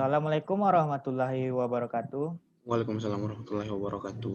Assalamualaikum warahmatullahi wabarakatuh. Waalaikumsalam warahmatullahi wabarakatuh.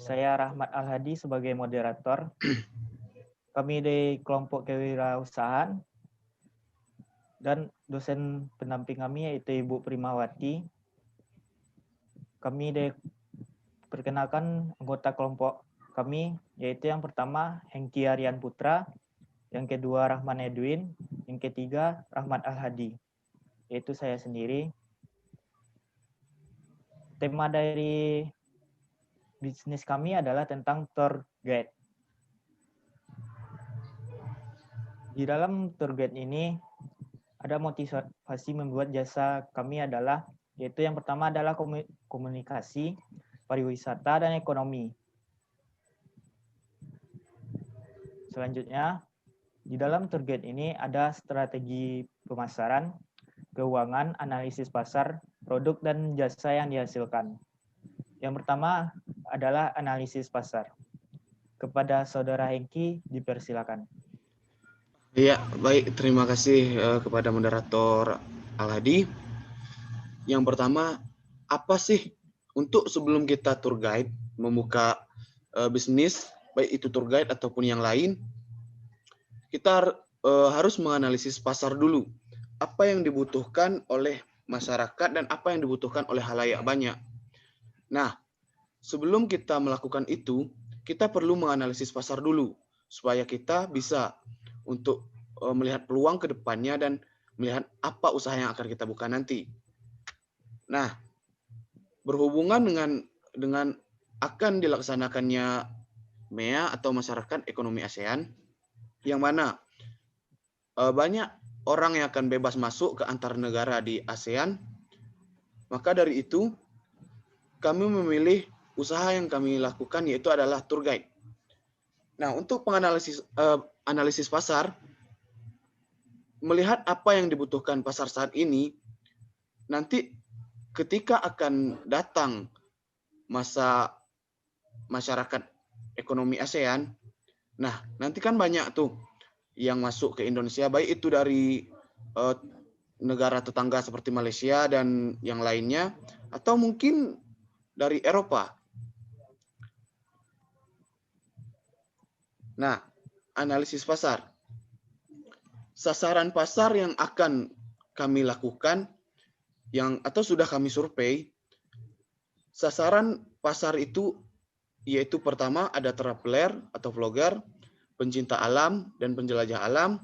Saya Rahmat Al-Hadi sebagai moderator. Kami dari kelompok kewirausahaan dan dosen pendamping kami yaitu Ibu Primawati. Kami perkenalkan anggota kelompok kami yaitu yang pertama Hengki Aryan Putra, yang kedua Rahman Edwin, yang ketiga Rahmat Al-Hadi. Yaitu saya sendiri. Tema dari bisnis kami adalah tentang tour guide. Di dalam tour guide ini ada motivasi membuat jasa kami adalah yaitu yang pertama adalah komunikasi, pariwisata, dan ekonomi. Selanjutnya, di dalam tour guide ini ada strategi pemasaran, keuangan, analisis pasar, produk, dan jasa yang dihasilkan. Yang pertama adalah analisis pasar. Kepada Saudara Hengki, dipersilakan. Iya, baik. Terima kasih kepada moderator Al-Hadi. Yang pertama, apa sih untuk sebelum kita tour guide membuka bisnis, baik itu tour guide ataupun yang lain, kita harus menganalisis pasar dulu. Apa yang dibutuhkan oleh masyarakat dan apa yang dibutuhkan oleh halayak banyak. Nah, sebelum kita melakukan itu, kita perlu menganalisis pasar dulu supaya kita bisa untuk melihat peluang ke depannya dan melihat apa usaha yang akan kita buka nanti. Nah, berhubungan dengan akan dilaksanakannya MEA atau Masyarakat Ekonomi ASEAN, yang mana banyak orang yang akan bebas masuk ke antar negara di ASEAN, maka dari itu kami memilih usaha yang kami lakukan yaitu adalah tour guide. Nah, untuk analisis pasar, melihat apa yang dibutuhkan pasar saat ini, nanti ketika akan datang masa masyarakat ekonomi ASEAN, nah nanti kan banyak tuh yang masuk ke Indonesia, baik itu dari negara tetangga seperti Malaysia dan yang lainnya, atau mungkin dari Eropa. Nah, analisis pasar. Sasaran pasar yang akan kami lakukan atau sudah kami survei, sasaran pasar itu yaitu pertama ada traveler atau vlogger, pencinta alam dan penjelajah alam.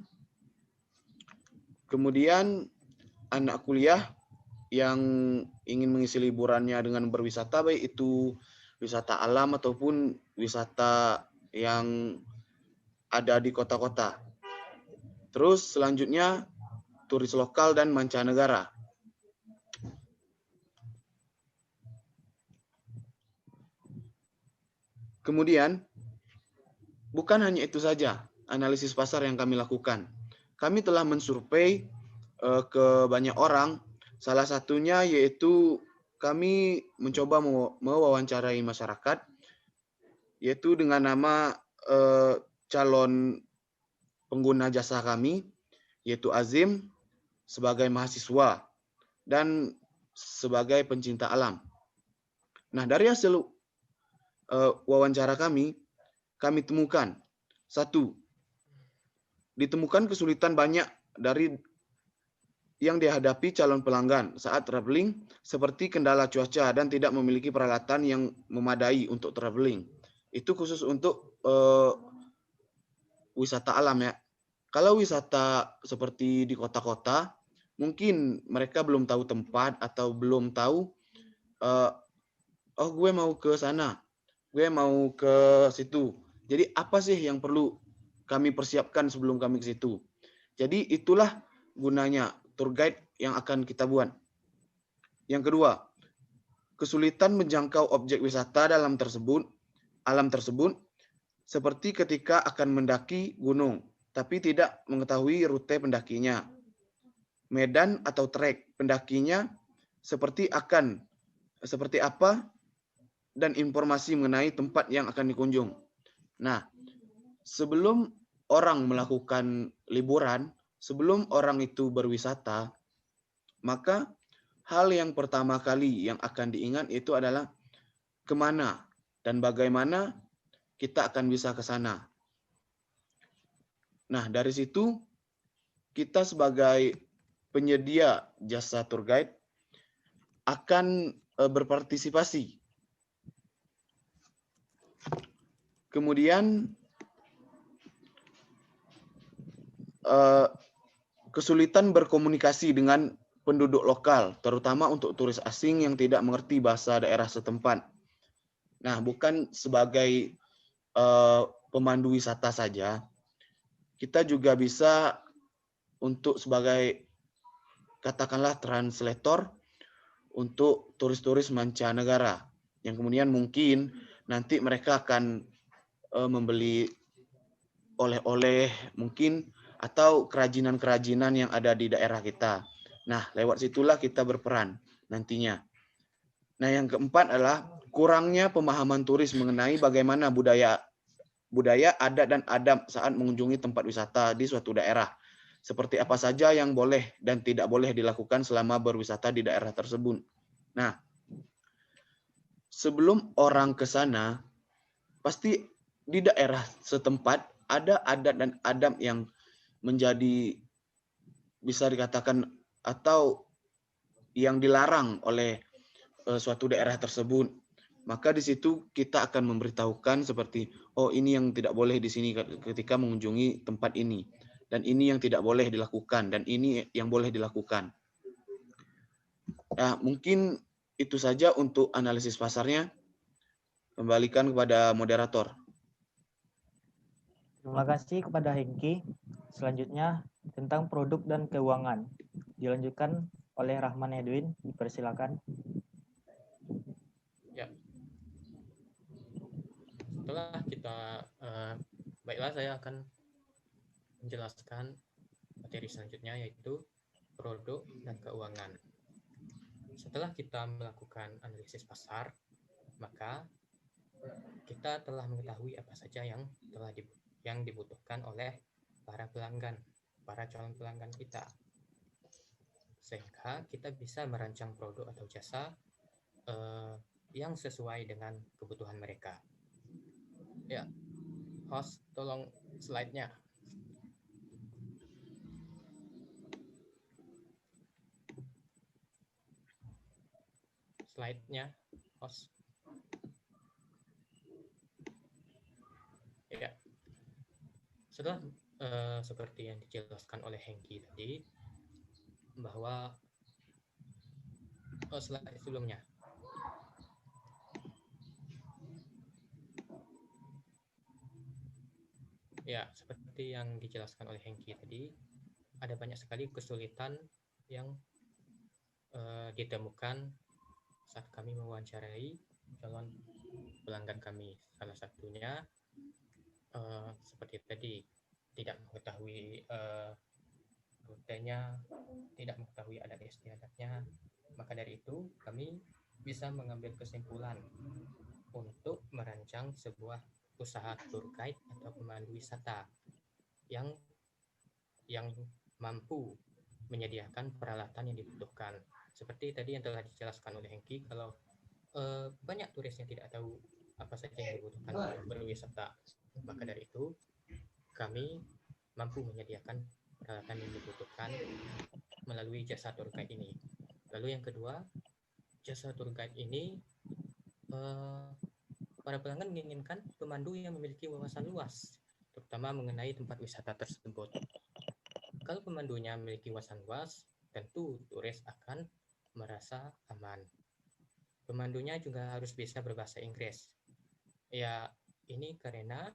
Kemudian anak kuliah yang ingin mengisi liburannya dengan berwisata, baik itu wisata alam ataupun wisata yang ada di kota-kota. Terus selanjutnya turis lokal dan mancanegara. Kemudian bukan hanya itu saja analisis pasar yang kami lakukan. Kami telah mensurvei ke banyak orang. Salah satunya yaitu kami mencoba mewawancarai masyarakat, yaitu dengan nama calon pengguna jasa kami, yaitu Azim sebagai mahasiswa dan sebagai pencinta alam. Nah, dari hasil wawancara kami temukan satu, ditemukan kesulitan banyak dari yang dihadapi calon pelanggan saat traveling, seperti kendala cuaca dan tidak memiliki peralatan yang memadai untuk traveling. Itu khusus untuk wisata alam ya. Kalau wisata seperti di kota-kota, mungkin mereka belum tahu tempat atau belum tahu, oh gue mau ke sana, gue mau ke situ. Jadi apa sih yang perlu kami persiapkan sebelum kami ke situ. Jadi itulah gunanya tour guide yang akan kita buat. Yang kedua, kesulitan menjangkau objek wisata alam tersebut, seperti ketika akan mendaki gunung, tapi tidak mengetahui rute pendakinya. Medan atau trek pendakinya seperti apa, dan informasi mengenai tempat yang akan dikunjung. Nah, sebelum orang melakukan liburan, sebelum orang itu berwisata, maka hal yang pertama kali yang akan diingat itu adalah kemana dan bagaimana kita akan bisa ke sana. Nah, dari situ kita sebagai penyedia jasa tour guide akan berpartisipasi. Kemudian kesulitan berkomunikasi dengan penduduk lokal, terutama untuk turis asing yang tidak mengerti bahasa daerah setempat. Nah, bukan sebagai pemandu wisata saja, kita juga bisa untuk sebagai katakanlah translator untuk turis-turis mancanegara yang kemudian mungkin nanti mereka akan membeli oleh-oleh mungkin atau kerajinan-kerajinan yang ada di daerah kita. Nah, lewat situlah kita berperan nantinya. Nah, yang keempat adalah kurangnya pemahaman turis mengenai bagaimana budaya, adat, dan adab saat mengunjungi tempat wisata di suatu daerah. Seperti apa saja yang boleh dan tidak boleh dilakukan selama berwisata di daerah tersebut. Nah, sebelum orang ke sana, pasti di daerah setempat ada adat dan adab yang menjadi bisa dikatakan atau yang dilarang oleh suatu daerah tersebut. Maka di situ kita akan memberitahukan seperti, oh ini yang tidak boleh di sini ketika mengunjungi tempat ini. Dan ini yang tidak boleh dilakukan. Dan ini yang boleh dilakukan. Nah, mungkin itu saja untuk analisis pasarnya. Kembalikan kepada moderator. Terima kasih kepada Hengki. Selanjutnya tentang produk dan keuangan. Dilanjutkan oleh Rahman Edwin. Dipersilakan. Ya. Setelah kita, baiklah saya akan menjelaskan materi selanjutnya yaitu produk dan keuangan. Setelah kita melakukan analisis pasar, maka kita telah mengetahui apa saja yang dibutuhkan oleh para pelanggan, para calon pelanggan kita. Sehingga kita bisa merancang produk atau jasa yang sesuai dengan kebutuhan mereka. Ya, host tolong slide-nya. Slide-nya, host. Ya, setelah seperti yang dijelaskan oleh Hengki tadi, bahwa slide sebelumnya. Ya, seperti yang dijelaskan oleh Hengki tadi, ada banyak sekali kesulitan yang ditemukan saat kami mewawancarai calon pelanggan kami. Salah satunya seperti tadi, tidak mengetahui rutenya, tidak mengetahui adat istiadatnya. Maka dari itu kami bisa mengambil kesimpulan untuk merancang sebuah usaha tour guide atau pemandu wisata yang mampu menyediakan peralatan yang dibutuhkan. Seperti tadi yang telah dijelaskan oleh Hengki, kalau banyak turis yang tidak tahu apa saja yang dibutuhkan untuk berwisata. Maka dari itu kami mampu menyediakan peralatan yang dibutuhkan melalui jasa tour guide ini. Lalu yang kedua, jasa tour guide ini para pelanggan menginginkan pemandu yang memiliki wawasan luas, terutama mengenai tempat wisata tersebut. Kalau pemandunya memiliki wawasan luas, tentu turis akan merasa aman. Pemandunya juga harus bisa berbahasa Inggris. Ya, ini karena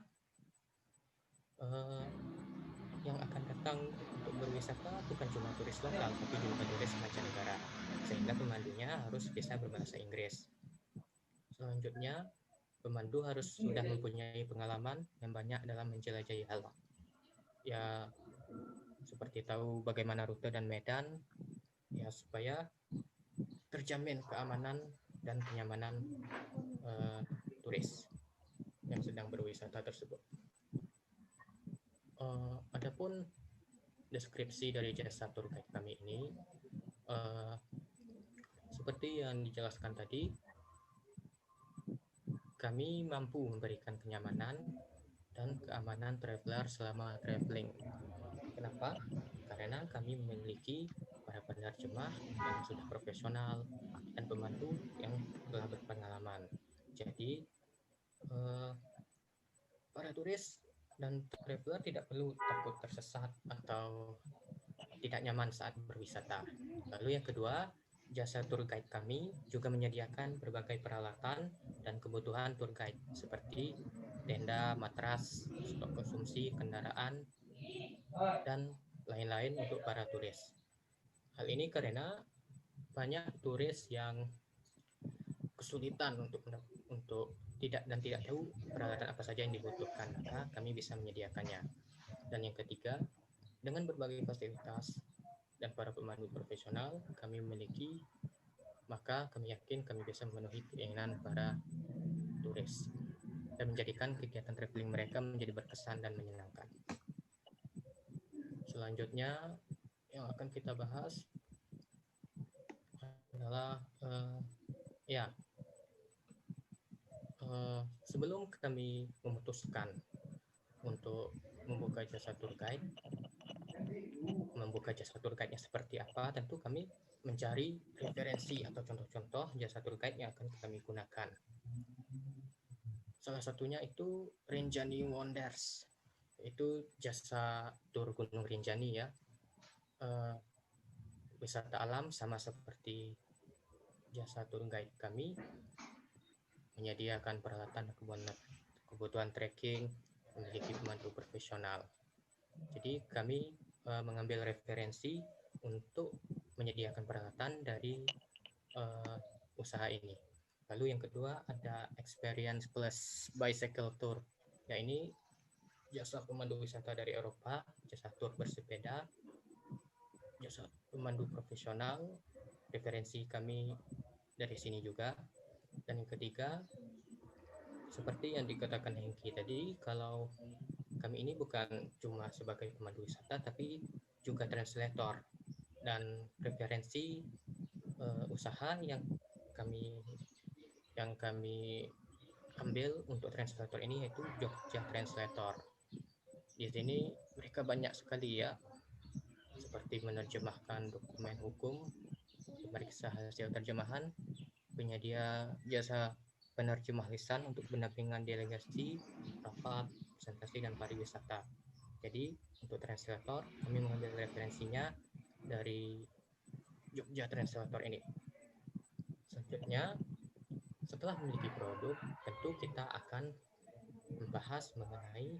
yang akan datang untuk berwisata bukan cuma turis lokal, tapi juga turis mancanegara. Sehingga pemandunya harus bisa berbahasa Inggris. Selanjutnya, pemandu harus sudah mempunyai pengalaman yang banyak dalam menjelajahi alam. Ya, seperti tahu bagaimana rute dan medan, ya supaya terjamin keamanan dan kenyamanan turis yang sedang berwisata tersebut. Adapun deskripsi dari jasa tour guide kami ini, Seperti yang dijelaskan tadi, kami mampu memberikan kenyamanan dan keamanan traveler selama traveling. Kenapa? Karena kami memiliki para penerjemah yang sudah profesional dan pemandu yang telah berpengalaman. Jadi, para turis dan traveler tidak perlu takut tersesat atau tidak nyaman saat berwisata. Lalu yang kedua, jasa tour guide kami juga menyediakan berbagai peralatan dan kebutuhan tour guide seperti tenda, matras, stok konsumsi, kendaraan, dan lain-lain untuk para turis. Hal ini karena banyak turis yang kesulitan untuk tidak tahu peralatan apa saja yang dibutuhkan, maka kami bisa menyediakannya. Dan yang ketiga, dengan berbagai fasilitas dan para pemandu profesional kami memiliki, maka kami yakin kami bisa memenuhi keinginan para turis dan menjadikan kegiatan traveling mereka menjadi berkesan dan menyenangkan. Selanjutnya yang akan kita bahas adalah sebelum kami memutuskan untuk membuka jasa tour guide-nya seperti apa, tentu kami mencari referensi atau contoh-contoh jasa tour guide yang akan kami gunakan. Salah satunya itu Rinjani Wonders, itu jasa tur Gunung Rinjani ya. Wisata alam sama seperti jasa tour guide kami, menyediakan peralatan kebutuhan trekking, memiliki pemandu profesional. Jadi kami mengambil referensi untuk menyediakan peralatan dari usaha ini. Lalu yang kedua ada Experience Plus Bicycle Tour. Ya, ini jasa pemandu wisata dari Eropa, jasa tur bersepeda, jasa pemandu profesional, referensi kami dari sini juga. Dan yang ketiga, seperti yang dikatakan Hengki tadi, kalau kami ini bukan cuma sebagai pemandu wisata, tapi juga translator. Dan referensi usaha yang kami ambil untuk translator ini yaitu Jogja Translator. Di sini mereka banyak sekali ya, seperti menerjemahkan dokumen hukum, memeriksa hasil terjemahan, penyedia jasa penerjemah lisan untuk pendampingan delegasi, rapat, presentasi, dan pariwisata. Jadi untuk translator kami mengambil referensinya dari Jogja Translator ini. Selanjutnya, setelah memiliki produk, tentu kita akan membahas mengenai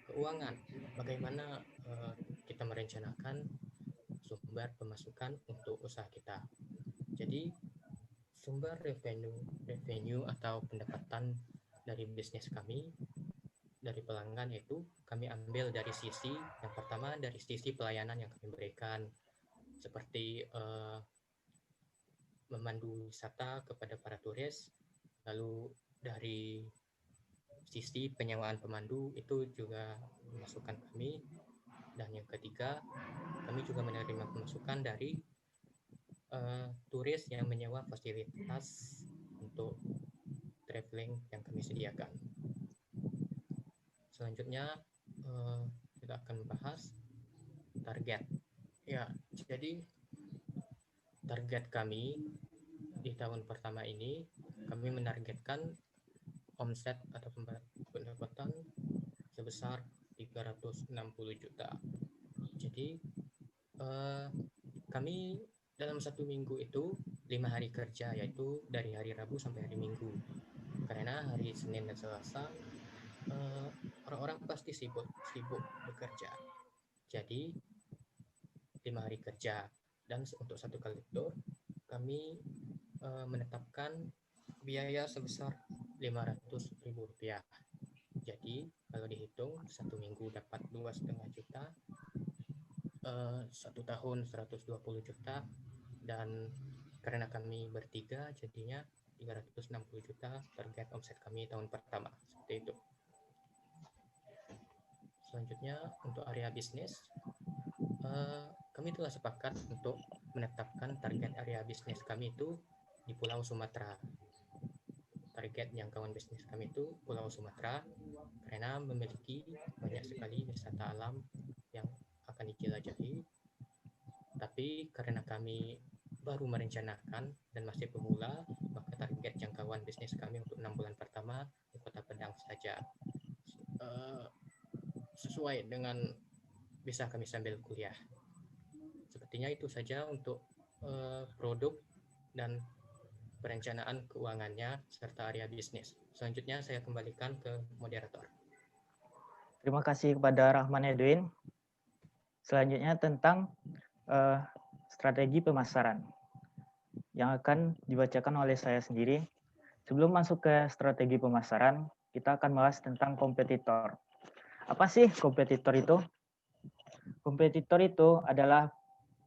keuangan. Bagaimana kita merencanakan sumber pemasukan untuk usaha kita. Jadi sumber revenue atau pendapatan dari bisnis kami dari pelanggan itu kami ambil dari sisi yang pertama, dari sisi pelayanan yang kami berikan, seperti memandu wisata kepada para turis. Lalu dari sisi penyewaan pemandu itu juga pemasukan kami. Dan yang ketiga, kami juga menerima pemasukan dari turis yang menyewa fasilitas untuk traveling yang kami sediakan. Selanjutnya kita akan membahas target. Ya, jadi target kami di tahun pertama ini, kami menargetkan omset atau pendapatan sebesar 360 juta. Jadi kami dalam satu minggu itu 5 hari kerja, yaitu dari hari Rabu sampai hari Minggu. Karena hari Senin dan Selasa orang-orang pasti sibuk bekerja. Jadi 5 hari kerja. Dan untuk satu kali tur kami menetapkan biaya sebesar Rp500.000. Jadi kalau dihitung satu minggu dapat 2,5 juta, satu tahun 120 juta, dan karena kami bertiga jadinya 360 juta target omset kami tahun pertama. Seperti itu. Selanjutnya untuk area bisnis, Kami telah sepakat untuk menetapkan target area bisnis kami itu di Pulau Sumatera. Target jangkauan bisnis kami itu Pulau Sumatera karena memiliki banyak sekali wisata alam yang akan dijelajahi. Tapi karena kami baru merencanakan dan masih pemula, maka target jangkauan bisnis kami untuk 6 bulan pertama di Kota Padang saja. Sesuai dengan bisa kami sambil kuliah. Sepertinya itu saja untuk produk dan perencanaan keuangannya serta area bisnis. Selanjutnya saya kembalikan ke moderator. Terima kasih kepada Rahman Edwin. Selanjutnya tentang strategi pemasaran yang akan dibacakan oleh saya sendiri. Sebelum masuk ke strategi pemasaran, kita akan bahas tentang kompetitor. Apa sih kompetitor itu? Kompetitor itu adalah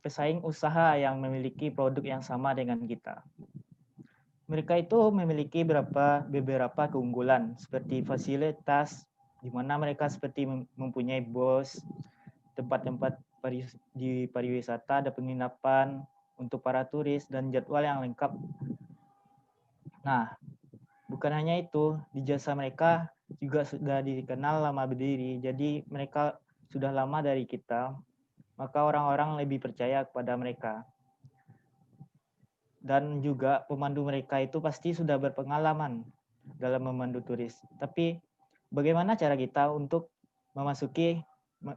pesaing usaha yang memiliki produk yang sama dengan kita. Mereka itu memiliki beberapa keunggulan seperti fasilitas, di mana mereka seperti mempunyai bos, tempat-tempat di pariwisata, ada penginapan untuk para turis, dan jadwal yang lengkap. Nah, bukan hanya itu, di jasa mereka juga sudah dikenal lama berdiri, jadi mereka sudah lama dari kita, maka orang-orang lebih percaya kepada mereka. Dan juga pemandu mereka itu pasti sudah berpengalaman dalam memandu turis. Tapi bagaimana cara kita untuk memasuki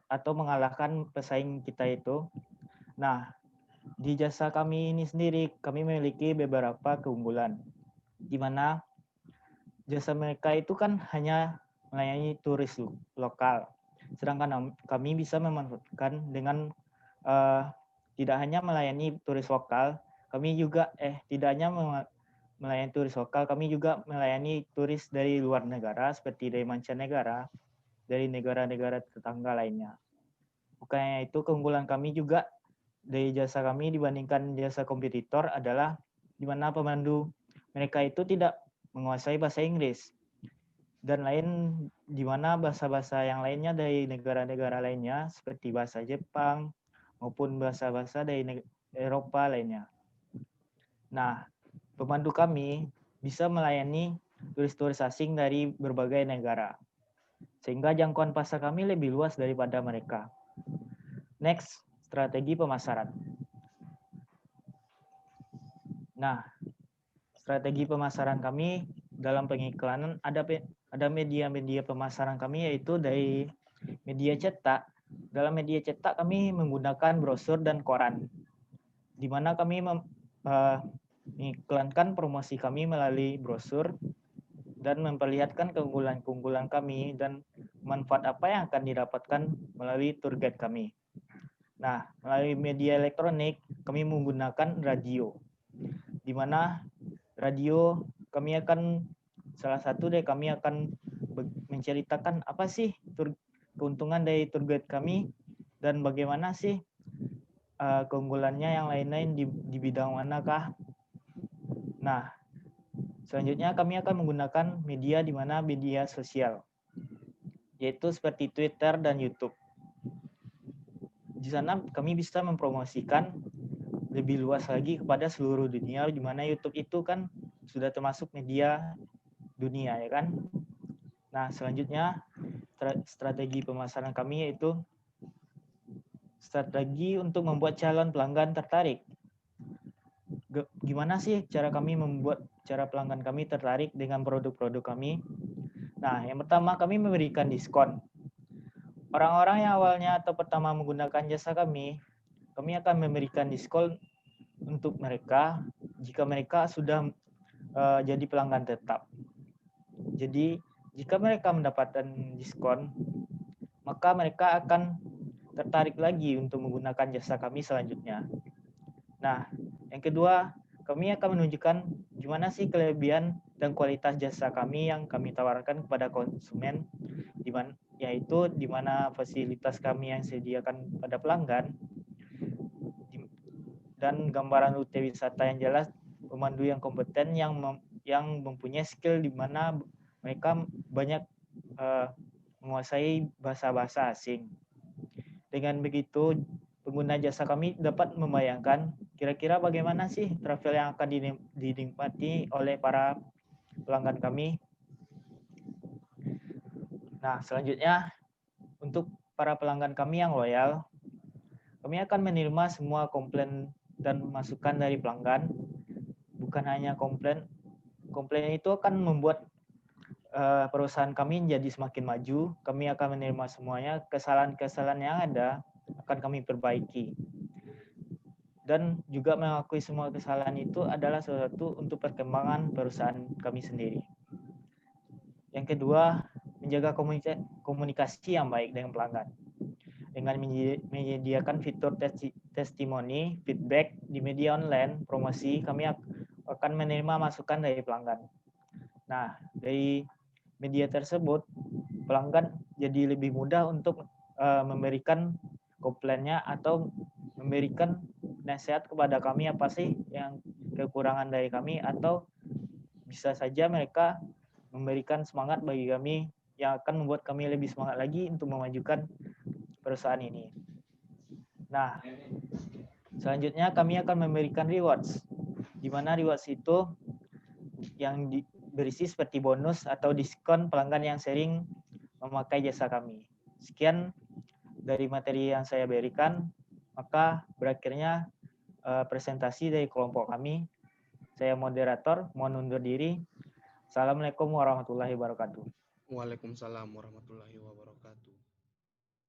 atau mengalahkan pesaing kita itu? Nah, di jasa kami ini sendiri, kami memiliki beberapa keunggulan, di mana jasa mereka itu kan hanya melayani turis lokal. Sedangkan kami bisa memanfaatkan dengan tidak hanya melayani turis lokal, kami juga tidak hanya melayani turis lokal, kami juga melayani turis dari luar negara seperti dari mancanegara, dari negara-negara tetangga lainnya. Bukannya itu, keunggulan kami juga dari jasa kami dibandingkan jasa kompetitor adalah di mana pemandu mereka itu tidak menguasai bahasa Inggris dan lain di mana bahasa-bahasa yang lainnya dari negara-negara lainnya seperti bahasa Jepang maupun bahasa-bahasa dari Eropa lainnya. Nah, pemandu kami bisa melayani turis-turis asing dari berbagai negara, sehingga jangkauan pasar kami lebih luas daripada mereka. Next, strategi pemasaran. Nah, strategi pemasaran kami dalam pengiklanan ada media-media pemasaran kami yaitu dari media cetak. Dalam media cetak kami menggunakan brosur dan koran, di mana kami mengiklankan promosi kami melalui brosur dan memperlihatkan keunggulan-keunggulan kami dan manfaat apa yang akan didapatkan melalui tour guide kami. Nah, melalui media elektronik kami menggunakan radio, di mana radio kami akan kami akan menceritakan apa sih keuntungan dari tour guide kami dan bagaimana sih keunggulannya yang lain-lain di bidang manakah. Nah, selanjutnya kami akan menggunakan media di mana media sosial, yaitu seperti Twitter dan YouTube. Di sana kami bisa mempromosikan lebih luas lagi kepada seluruh dunia, di mana YouTube itu kan sudah termasuk media dunia, ya kan? Nah, selanjutnya strategi pemasaran kami yaitu strategi untuk membuat calon pelanggan tertarik. Gimana sih cara kami membuat pelanggan kami tertarik dengan produk-produk kami? Nah, yang pertama kami memberikan diskon. Orang-orang yang awalnya atau pertama menggunakan jasa kami akan memberikan diskon untuk mereka jika mereka sudah jadi pelanggan tetap. Jadi, jika mereka mendapatkan diskon, maka mereka akan tertarik lagi untuk menggunakan jasa kami selanjutnya. Nah, yang kedua, kami akan menunjukkan gimana sih kelebihan dan kualitas jasa kami yang kami tawarkan kepada konsumen, yaitu di mana fasilitas kami yang disediakan pada pelanggan, dan gambaran rute wisata yang jelas, pemandu yang kompeten yang mempunyai skill di mana mereka banyak menguasai bahasa-bahasa asing. Dengan begitu, pengguna jasa kami dapat membayangkan kira-kira bagaimana sih travel yang akan dinikmati oleh para pelanggan kami. Nah, selanjutnya untuk para pelanggan kami yang loyal, kami akan menerima semua komplain dan masukan dari pelanggan. Bukan hanya komplain itu akan membuat perusahaan kami menjadi semakin maju. Kami akan menerima semuanya, kesalahan-kesalahan yang ada akan kami perbaiki. Dan juga mengakui semua kesalahan itu adalah sesuatu untuk perkembangan perusahaan kami sendiri. Yang kedua, menjaga komunikasi yang baik dengan pelanggan. Dengan menyediakan fitur testimoni, feedback di media online, promosi, kami akan menerima masukan dari pelanggan. Nah, dari media tersebut, pelanggan jadi lebih mudah untuk memberikan komplainnya atau memberikan nasihat kepada kami apa sih yang kekurangan dari kami, atau bisa saja mereka memberikan semangat bagi kami yang akan membuat kami lebih semangat lagi untuk memajukan perusahaan ini. Nah, selanjutnya kami akan memberikan rewards, di mana rewards itu yang berisi seperti bonus atau diskon pelanggan yang sering memakai jasa kami. Sekian dari materi yang saya berikan, maka berakhirnya presentasi dari kelompok kami. Saya moderator, mohon undur diri. Assalamualaikum warahmatullahi wabarakatuh. Waalaikumsalam warahmatullahi wabarakatuh.